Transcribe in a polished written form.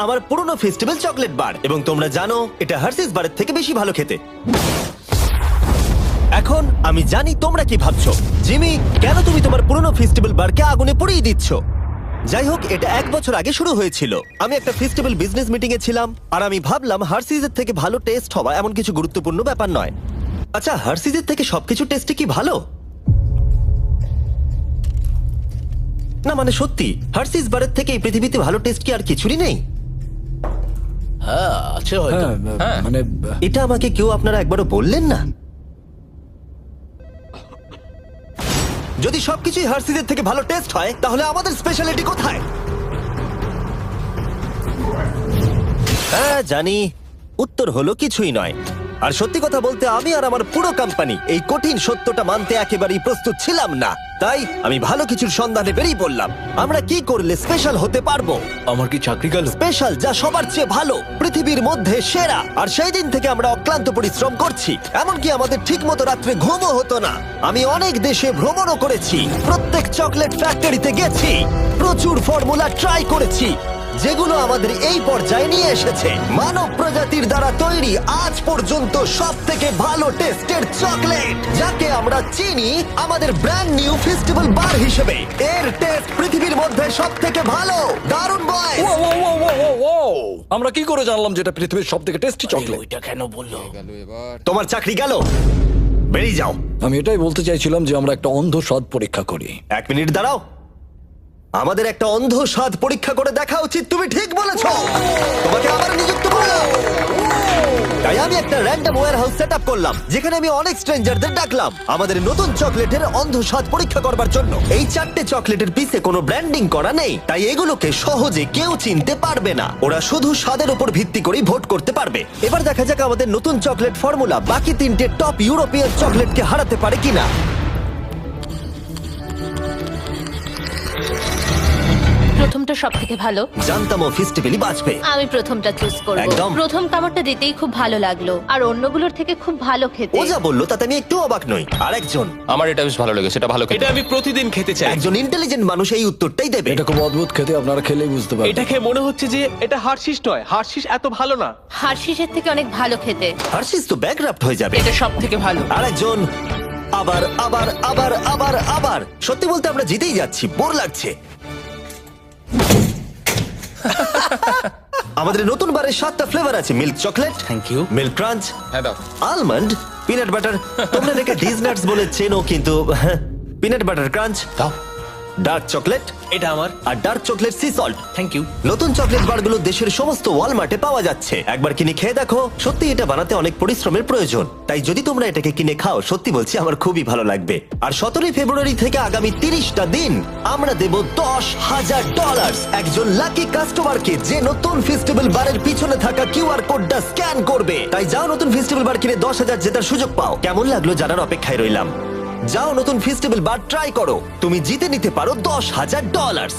আমার পুরনো festival chocolate bar এবং তোমরা জানো এটা হার্সিস বারের থেকে বেশি ভালো খেতে। এখন আমি জানি তোমরা কি ভাবছো, জিমি কেন তুমি তোমার পুরনো ফেস্টিভ্যাল বারকে আগুনে পুড়িয়ে দিচ্ছ? যাই হোক, এটা 1 বছর আগে শুরু হয়েছিল। আমি একটা ফেস্টিভ্যাল বিজনেস মিটিং এ ছিলাম আর আমি ভাবলাম হার্সিজের থেকে ভালো টেস্ট হওয়া এমন কিছু গুরুত্বপূর্ণ ব্যাপার নয়। আচ্ছা, হার্সিজের থেকে সবকিছু টেস্টে কি ভালো? না মানে সত্যি, হার্সিস বারের থেকে এই পৃথিবীতে ভালো টেস্ট কি আর কিছুরই নেই? হ্যাঁ আছে হয়তো। হ্যাঁ মানে এটা আমাকে কেউ আপনারা একবারও বললেন না? যদি সবকিছুই হার্সিজের থেকে ভালো টেস্ট হয় তাহলে আমাদের স্পেশালিটি কোথায়? হ্যাঁ জানি, উত্তর হলো কিছুই নয়। আর সত্যি কথা বলতে আমি আর আমার পুরো কোম্পানি এই কঠিন সত্যটা মানতে একেবারেই প্রস্তুত ছিলাম না। তাই আমি ভালো কিছুর সন্ধানে বেরিয়ে পড়লাম। আমরা কি করলে স্পেশাল হতে পারবো? আমার কি চাকরি গেল? স্পেশাল যা সবার চেয়ে ভালো, পৃথিবীর মধ্যে সেরা। আর সেই দিন থেকে আমরা অক্লান্ত পরিশ্রম করছি, এমনকি আমাদের ঠিকমতো রাত্রে ঘুমও হতো না। আমি অনেক দেশে ভ্রমণও করেছি, প্রত্যেক চকলেট ফ্যাক্টরিতে গেছি, প্রচুর ফর্মুলা ট্রাই করেছি যেগুলো আমাদের এই পর্যায়ে নিয়ে এসেছে। মানব প্রজাতির দ্বারা তৈরি আজ পর্যন্ত সব থেকে ভালো টেস্টের চকলেট, যাকে আমরা চিনি আমাদের ব্র্যান্ড নিউ ফেস্টিভ্যাল বার হিসেবে। এর টেস্ট পৃথিবীর মধ্যে সব থেকে ভালো। দারুণ বয়। আমরা কি করে জানলাম যেটা পৃথিবীর সবথেকে টেস্টি চকলেট? ওইটা কেন বললো? তোমার চাকরি গেল, বেরিয়ে যাও। আমি এটাই বলতে চাইছিলাম যে আমরা একটা অন্ধ স্বাদ পরীক্ষা করি। 1 মিনিট দাঁড়াও, আমাদের একটা অন্ধ স্বাদ পরীক্ষা করে দেখা উচিত। তুমি ঠিক বলেছো, তোমাকে আবার নিযুক্ত করলাম। তাই আমি একটা র্যান্ডম ওয়্যারহাউস সেটআপ করলাম যেখানে আমি অনেক স্ট্রেঞ্জারদের ডাকলাম আমাদের নতুন চকলেটের অন্ধ স্বাদ পরীক্ষা করবার জন্য। এই 4টে চকলেটের পিছে কোনো ব্র্যান্ডিং করা নেই, তাই এগুলোকে সহজে কেউ চিনতে পারবে না। ওরা শুধু স্বাদের উপর ভিত্তি করেই ভোট করতে পারবে। এবার দেখা যাক আমাদের নতুন চকলেট ফর্মুলা বাকি 3টে টপ ইউরোপিয়ান চকলেটকে হারাতে পারে কিনা। প্রথমটা সব থেকে ভালো। জানতাম ও ফেস্টিভ্যালই বাঁচবে। আমি প্রথমটা চুজ করব। একদম। প্রথম কামড়টা দিতেই খুব ভালো লাগলো, আর অন্যগুলোর থেকে খুব ভালো খেতে। ও যা বললো তাতে আমি একটু অবাক নই। আরেকজন, আমার এটা বেশ ভালো লেগেছে, এটা ভালো খেতে। এটা আমি প্রতিদিন খেতে চাই। একজন ইন্টেলিজেন্ট মানুষ এই উত্তরটাই দেবে। এটা খুব অদ্ভুত খেতে, আপনারা খেলেই বুঝতে পারবেন। এটা খেয়ে মনে হচ্ছে যে এটা হার্শিস নয়, হার্শিস এত ভালো না। হার্শিসের থেকে অনেক ভালো খেতে। হার্শিস তো ব্যাকরাফট হয়ে যাবে। এটা সব থেকে ভালো। আরেকজন, আবার আবার আবার আবার আবার। সত্যি বলতে আমরা জিতেই যাচ্ছি, বোর লাগছে। আমাদের নতুন বারের 7টা ফ্লেভার আছে। Milk chocolate, thank you. Milk crunch, হ্যাঁ দাও। Almond, peanut butter. তোমরা এটাকে ডিজনাটস বলে চেনো, কিন্তু পিনাট বাটার ক্রাঞ্চ, দাও। ডার্ক চকলেট, এটা আমার। আর dark chocolate sea salt. Thank you. নতুন চকলেট বারগুলো দেশের সমস্ত ওয়ালমার্টে পাওয়া যাচ্ছে। একবার কিনে খেয়ে দেখো, সত্যি এটা বানাতে অনেক পরিশ্রমের প্রয়োজন। তাই যদি তোমরা এটাকে কিনে খাও, সত্যি বলছি আমার খুবই ভালো লাগবে। আর 17 ফেব্রুয়ারি থেকে আগামী 30টা দিন আমরা দেব $10,000 একজন লাকি কাস্টমারকে, যে নতুন ফেস্টিভ্যাল বারের পিছনে থাকা কিউআর কোডটা স্ক্যান করবে। তাই যাও, নতুন ফেস্টিভ্যাল বার কিনে 10,000 জেতার সুযোগ পাও। কেমন লাগলো জানার অপেক্ষায় রইলাম। যাও, নতুন ফেস্টিভ্যাল বার ট্রাই করো, তুমি জিতে নিতে পারো $10,000।